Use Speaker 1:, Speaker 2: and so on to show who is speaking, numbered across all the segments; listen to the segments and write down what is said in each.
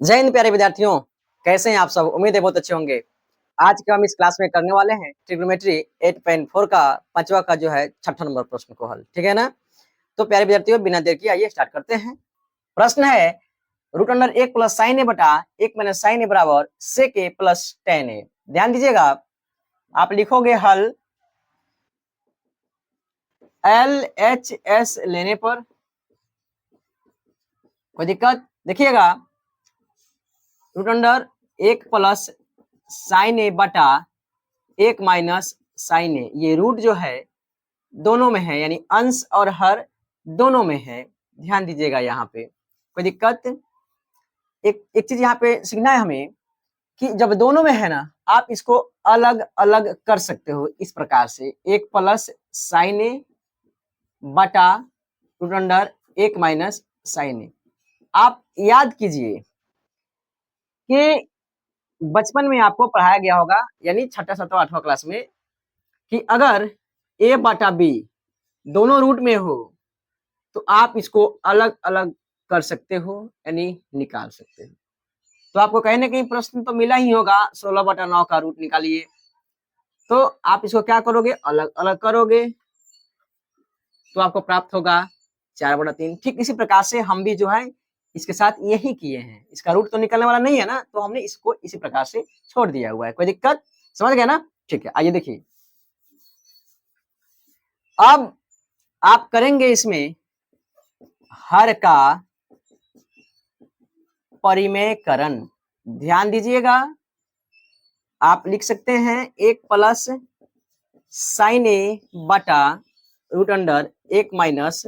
Speaker 1: जय हिंद प्यारे विद्यार्थियों, कैसे हैं आप सब? उम्मीद है बहुत अच्छे होंगे। आज के हम इस क्लास में करने वाले हैं ट्रिग्नोमेट्री 8.4 का 5वां का जो है 6ठा नंबर प्रश्न को हल, ठीक है ना? तो प्यारे विद्यार्थियों बिना देर किए आइए स्टार्ट करते हैं। प्रश्न है रूट अंडर 1 प्लस साइन ए बटा 1 माइनस साइन ए बराबर सेक ए प्लस टेन ए। ध्यान दीजिएगा, आप लिखोगे हल LHS लेने पर, कोई दिक्कत? देखिएगा रूट अंडर 1 प्लस साइन ए बटा 1 माइनस साइन ए, ये रूट जो है दोनों में है, यानी अंश और हर दोनों में है। ध्यान दीजिएगा यहाँ पे, कोई दिक्कत? एक चीज यहाँ पे सीखना है हमें कि जब दोनों में है ना, आप इसको अलग अलग कर सकते हो इस प्रकार से, 1 प्लस साइन ए बटा रूट अंडर 1 माइनस साइन ए। आप याद कीजिए कि बचपन में आपको पढ़ाया गया होगा, यानी 6ठा 7वां 8वां क्लास में, कि अगर a बटा b दोनों रूट में हो तो आप इसको अलग अलग कर सकते हो, यानी निकाल सकते हो। तो आपको कहीं ना कहीं प्रश्न तो मिला ही होगा, 16/9 का रूट निकालिए। तो आप इसको क्या करोगे? अलग अलग करोगे तो आपको प्राप्त होगा 4/3। ठीक इसी प्रकार से हम भी जो है इसके साथ यही किए हैं। इसका रूट तो निकलने वाला नहीं है ना, तो हमने इसको इसी प्रकार से छोड़ दिया हुआ है। कोई दिक्कत? समझ गया ना? ठीक है, आइए देखिए। अब आप करेंगे इसमें हर का परिमेयकरण। ध्यान दीजिएगा, आप लिख सकते हैं 1 प्लस साइन ए बटा रूट अंडर 1 माइनस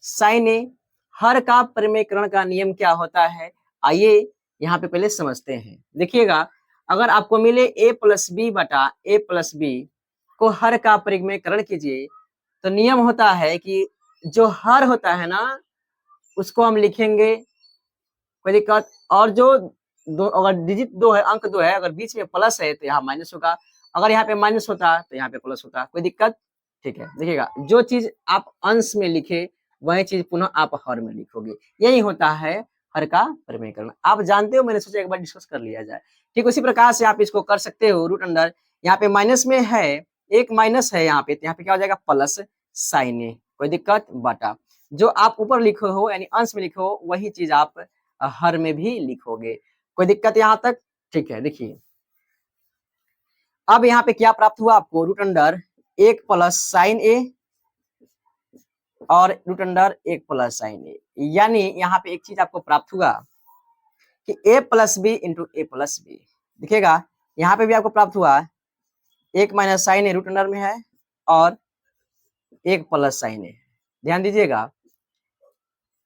Speaker 1: साइन ए। हर का परिमेयकरण का नियम क्या होता है, आइए यहाँ पे पहले समझते हैं। देखिएगा, अगर आपको मिले a प्लस बी बटा a प्लस बी को हर का परिमेयकरण कीजिए, तो नियम होता है कि जो हर होता है ना उसको हम लिखेंगे, कोई दिक्कत? और जो दो, अगर डिजिट 2 है, अंक 2 है, अगर बीच में प्लस है तो यहाँ माइनस होगा, अगर यहाँ पे माइनस होता तो यहाँ पे प्लस होता। कोई दिक्कत? ठीक है, देखिएगा, जो चीज आप अंश में लिखे वही चीज पुनः आप हर में लिखोगे। यही होता है हर का परिमेयकरण। आप जानते हो, मैंने सोचा एक बार डिस्कस कर लिया जाए। ठीक उसी प्रकार से आप इसको कर सकते हो। रूट अंडर यहाँ पे माइनस में है, एक माइनस है यहाँ पे, तो यहाँ पे क्या हो जाएगा? प्लस साइन ए। कोई दिक्कत? बटा जो आप ऊपर लिखो हो, यानी अंश में लिखो हो, वही चीज आप हर में भी लिखोगे। कोई दिक्कत यहां तक? ठीक है, देखिए अब यहाँ पे क्या प्राप्त हुआ आपको? रूट अंडर 1 प्लस साइन ए और रूट अंडर 1 प्लस साइन ए, यानी यहाँ पे एक चीज आपको प्राप्त हुआ कि a plus B into A plus B. देखिएगा, यहाँ पे भी आपको प्राप्त हुआ 1 minus sine A root under में है और 1 प्लस साइन ए। ध्यान दीजिएगा,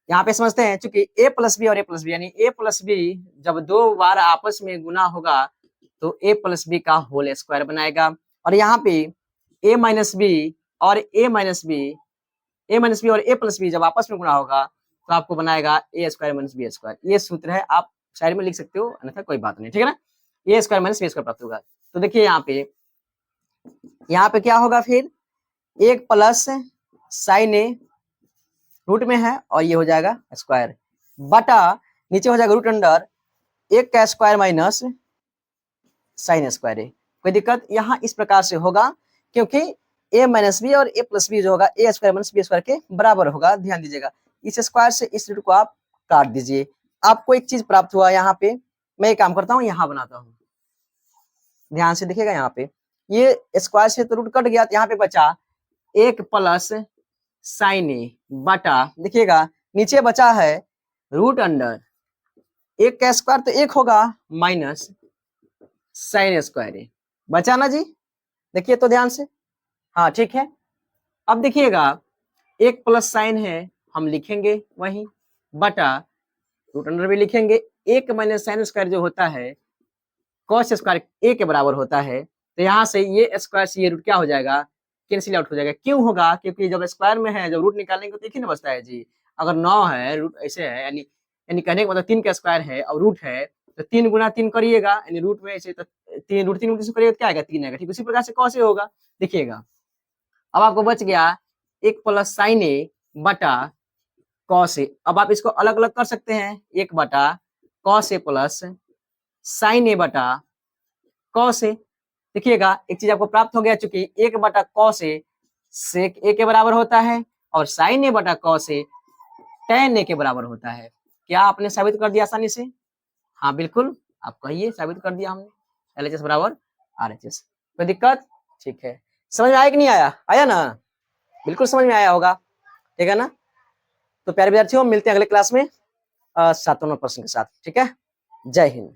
Speaker 1: यहाँ पे समझते हैं, चूंकि a प्लस बी और a प्लस बी, यानी a प्लस बी जब दो बार आपस में गुना होगा तो a प्लस बी का होल स्क्वायर बनाएगा। और यहाँ पे a माइनस बी और a माइनस बी और a प्लस बी जब आपस में गुना होगा तो आपको बनाएगा a square minus B square. ये सूत्र है, आप साइड में लिख सकते हो, अन्यथा कोई बात नहीं, ठीक है ना? a square minus B square प्राप्त होगा। तो देखिए यहाँ पे क्या होगा फिर? 1 प्लस साइन ए रूट में है और ये हो जाएगा स्क्वायर, बटा नीचे हो जाएगा रूट अंडर 1 का square minus sine square A. कोई दिक्कत? यहाँ इस प्रकार से होगा क्योंकि a माइनस बी और a प्लस बी जो होगा a square minus B square के बराबर होगा। ध्यान दीजिएगा, इस स्क्वायर से इस रूट को आप काट दीजिए, आपको एक चीज प्राप्त हुआ। यहाँ पे मैं एक काम करता हूँ, यहाँ बनाता हूँ, ध्यान से देखिएगा। यहाँ पे ये स्क्वायर से तो रूट कट गया, तो यहाँ पे बचा 1 प्लस साइन ए बटा, देखिएगा नीचे बचा है रूट अंडर 1 का स्क्वायर तो 1 होगा माइनस साइन स्क्वायर ए, बचा ना जी? देखिए तो ध्यान से, हाँ ठीक है। अब देखिएगा 1 प्लस साइन है, हम लिखेंगे वही, बटा रूट अंडर भी लिखेंगे। 1 माइनस साइन स्क्वायर जो होता है कॉस स्क्वायर ए के बराबर होता है, तो यहाँ से ये स्क्वायर से ये रूट क्या हो जाएगा? कैंसिल आउट हो जाएगा। क्यों होगा? क्योंकि जब स्क्वायर में है, जब रूट निकालने को तो एक ही ना बचता है जी। अगर 9 है, रूट ऐसे है, यानी यानी कहने का मतलब 3 का स्क्वायर है और रूट है, तो 3 गुना 3 करिएगा, यानी रूट में ऐसे तो 3 रूट 3 करिएगा तो क्या आएगा? 3 आएगा। ठीक उसी प्रकार से कॉस ए होगा। देखिएगा, अब आपको बच गया 1 प्लस साइन ए बटा कॉस ए। अब आप इसको अलग अलग कर सकते हैं, 1 बटा कॉस ए प्लस साइन ए बटा कॉस ए। देखिएगा एक चीज आपको प्राप्त हो गया, चूंकि 1 बटा कॉस ए सेक ए के बराबर होता है और साइन ए बटा कॉस ए tan ए के बराबर होता है। क्या आपने साबित कर दिया आसानी से? हाँ बिल्कुल, आप कहिए, साबित कर दिया हमने, LHS बराबर RHS। कोई दिक्कत? ठीक है, समझ में आया कि नहीं आया? आया ना? बिल्कुल समझ में आया होगा, ठीक है ना? तो प्यारे विद्यार्थियों, मिलते हैं अगले क्लास में 7वां प्रश्न के साथ, ठीक है? जय हिंद।